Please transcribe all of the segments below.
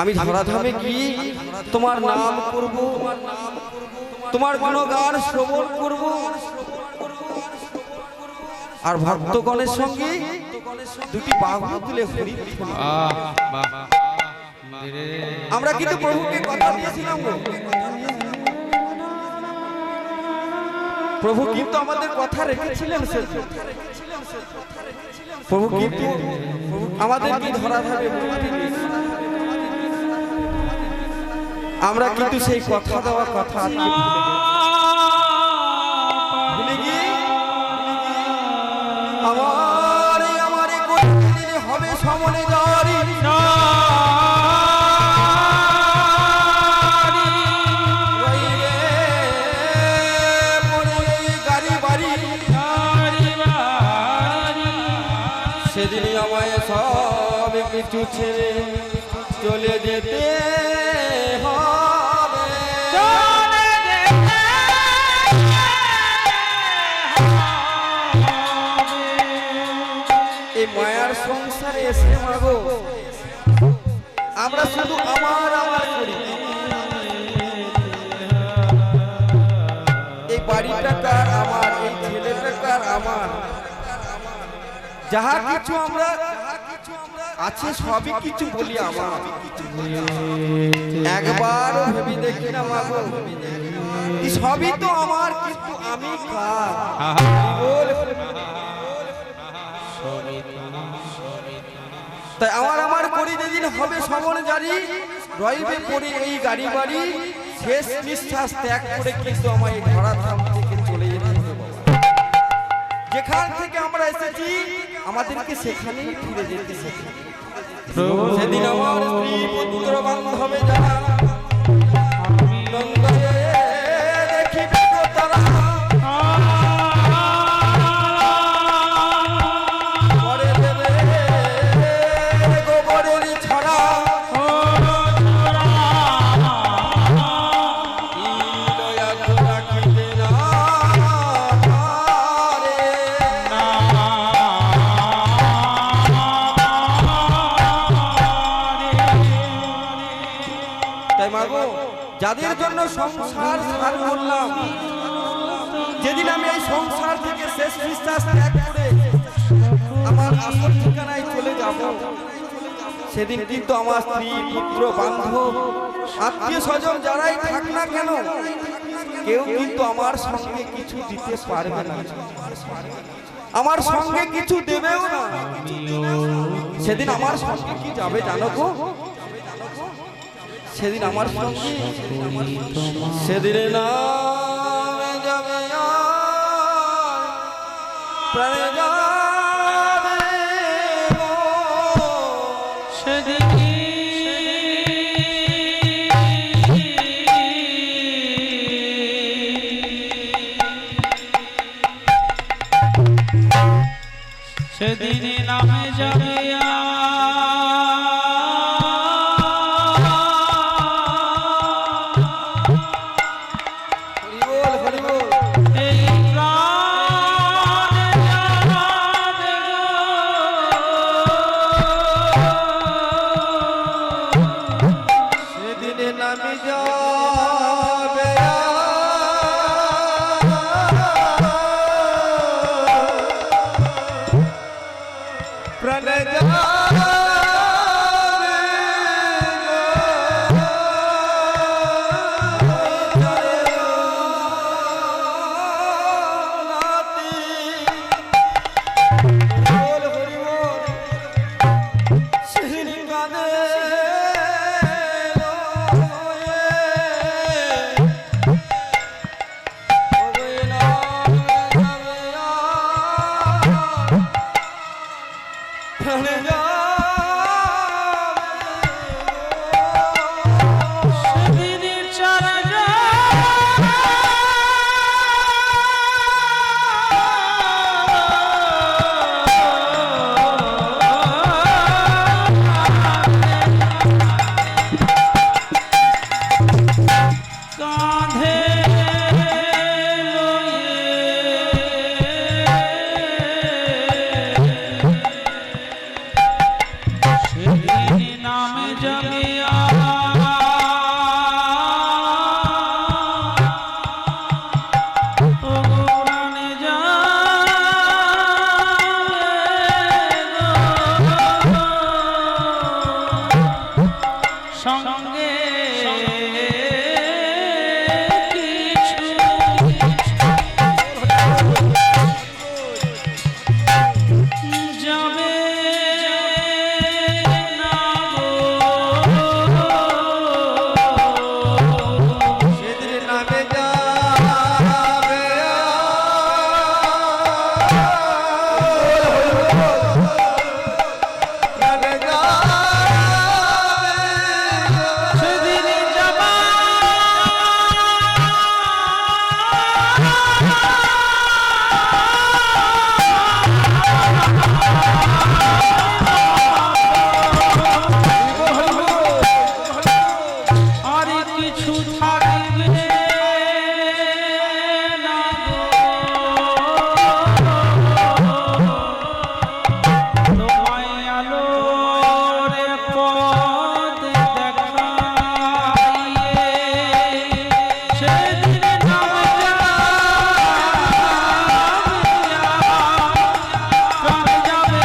আমি ধরাধামে কি তোমার নাম করব, তোমার গুণগান শ্রবণ করব, আর ভক্তগণের সঙ্গে দুটি বাহু তুলে হরি। আমরা কিন্তু প্রভুকে কথা দিয়েছিলাম, প্রভু কিন্তু আমাদের কথা রেখেছিলেন। প্রভু কিন্তু আমাদের কি ধরাধামে আমরা কিন্তু সেই কথা দেওয়া কথা ভুলে গিয়ে আমার হবে সমনে জারি সেদিনই আমায় সব কিছু ছেড়ে চলে যেতে হবে। এই মায়ার সংসারে এসে মাগো আমরা শুধু আমার আমার করি। এই বাড়িটা কার? আমার। এই ছেলেটা কার? আমার। যাহা কিছু আমরা আছে সবই কিছু বলি আমার। একবার ভেবে দেখি না মাগো, সবই তো আমার, কিন্তু আমি কার? তাই আমার আমার করি যেদিন হবে সমন জারি, রইবে পড়ে এই গাড়ি বাড়ি, শেষ নিঃশ্বাস ত্যাগ করে কিন্তু আমার এই ধরাধাম থেকে চলে যেতে হবে। যেখান থেকে আমরা এসেছি আমাদেরকে সেখানেই ফিরে যেতে হবে। সেদিন আমার স্ত্রী পুত্র বান্ধবে যারা দেখিবে তারা করে দেবে গোবরের ছড়া। যাদের জন্য সংসার সার করলাম, যেদিন আমি এই সংসার থেকে শেষ নিঃশ্বাস ত্যাগ করে আমার আসল ঠিকানায় চলে যাব, সেদিন কিন্তু আমার স্ত্রী পুত্র বান্ধব আত্মীয় স্বজন যারাই থাক না কেন, কেউ কিন্তু আমার সঙ্গে কিছু দিতে পারবে না, আমার সঙ্গে কিছু দেবেও না। সেদিন আমার সঙ্গে কি যাবে জানো গো? সেদিন আমার সঙ্গে সেদিনে নামে যাবে প্রাণে যাবে সেদিন সেদিনে নামে যাবে নামে যাবে। কিছু থাকবে না গো। তোমায় আলোর পথ দেখাইয়ে সেদিন নামে যাবে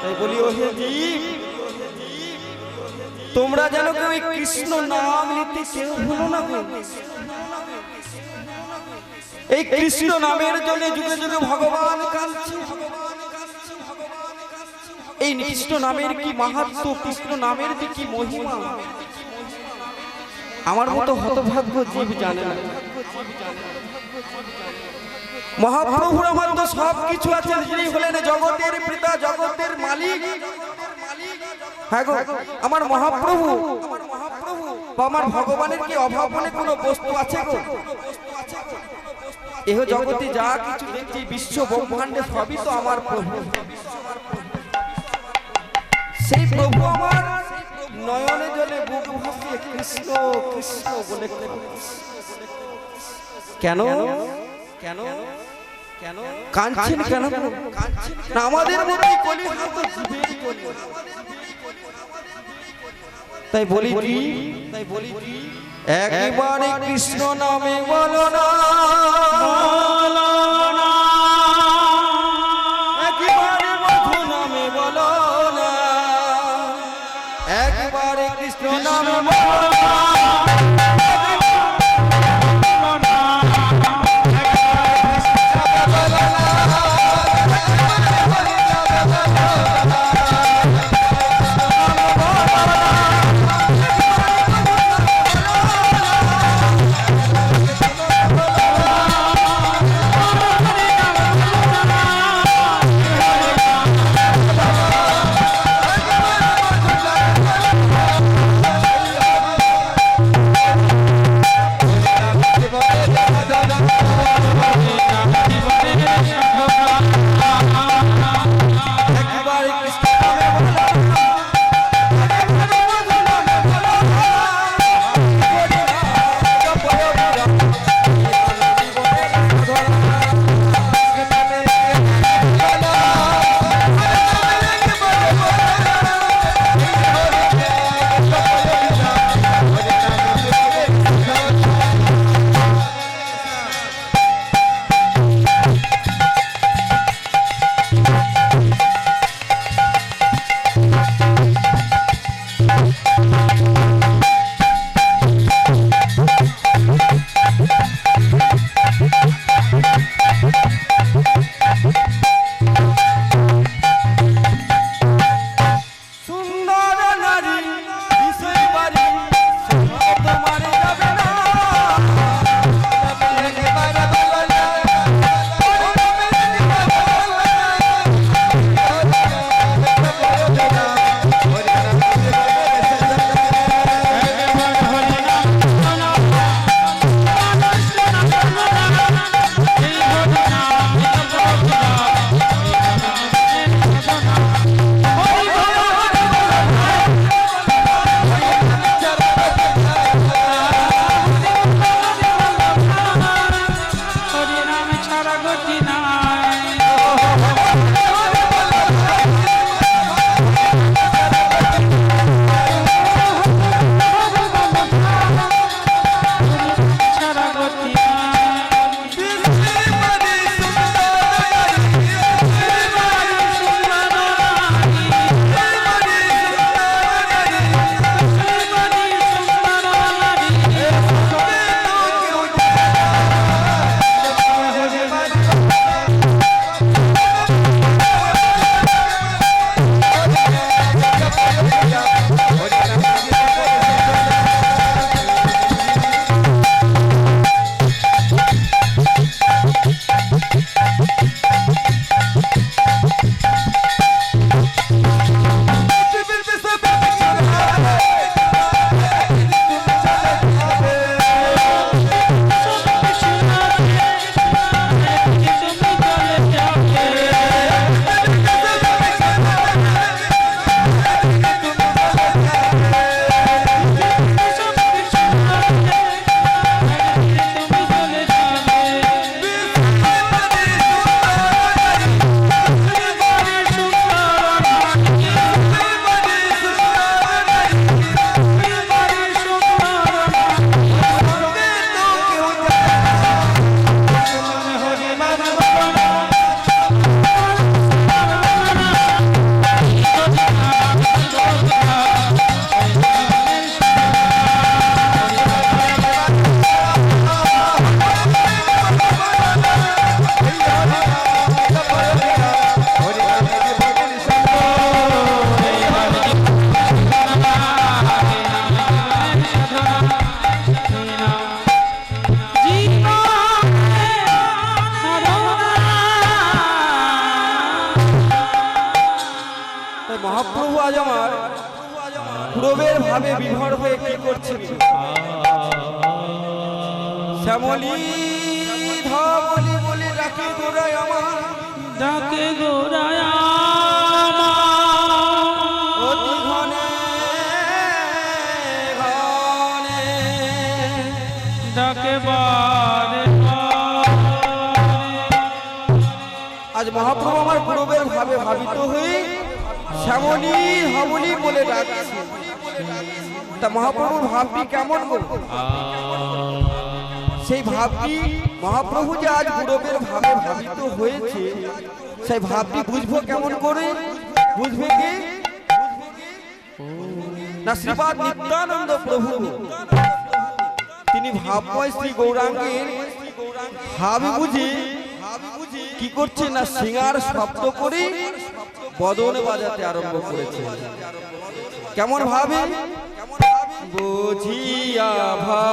তাই বলি ওহে জীব, তোমরা যেন কেউ এই কৃষ্ণ নাম নিতে কেউ ভুলো না গো। এই কৃষ্ণ নামের জন্য যুগে যুগে ভগবান কাঁদছে। এই কৃষ্ণ নামের কি মাহাত্ম্য, কৃষ্ণ নামের যে কি মহিমা, আমার মতো হতভাগ্য জীব জানে না। মহাপ্রভুর আমার তো সব কিছু আছে, যিনি হলেন জগতের পিতা, জগতের মালিক। হ্যাঁ গো, আমার মহাপ্রভু বা আমার ভগবানের কি অভাব বলে কোনো বস্তু আছে গো? এহ জগতে যা কিছু দেখছি, বিশ্ব ব্রহ্মাণ্ডে সবই তো আমার প্রভু। সেই প্রভু আমার নয়নে জলে বুক ভাসিয়ে কৃষ্ণ কৃষ্ণ বলে কেন কেন কেন কাঁদছেন? কেন না আমাদের মধ্যে কলিযুগ জীবেরই কলি। তাই বলি কি একবারে কৃষ্ণ নামে বলো না, একবারে মধু নামে বলো না, একবারে কৃষ্ণ নামে বলো না। ভাবে বিভোর হয়ে কি করছে? শ্যামলী ধবলি বলে ডাকে গোড়ায় আমার, ডাকে গোড়ায় অতি ঘনে ঘনে ডাকে বারে আজ মহাপ্রভু আমার গুরুবের ভাবে ভাবিত হয়ে শ্যামলী ধবলি বলে ডাকছে। তা মহাপ্রভুর ভাবটি কেমন গো? সেই ভাবটি মহাপ্রভু যে আজ গুরুবের ভাবে ভাবিত হয়েছে, সেই ভাবটি বুঝবো কেমন করে? বুঝবে কি না শ্রীপাদ নিত্যানন্দ প্রভু তিনি ভাবময় শ্রী গৌরাঙ্গের ভাব বুঝি কি করছে না সিঙ্গার শব্দ করে বদন বাজাতে আরম্ভ করেছে। কেমন ভাবে? বুঝিয়া ভাব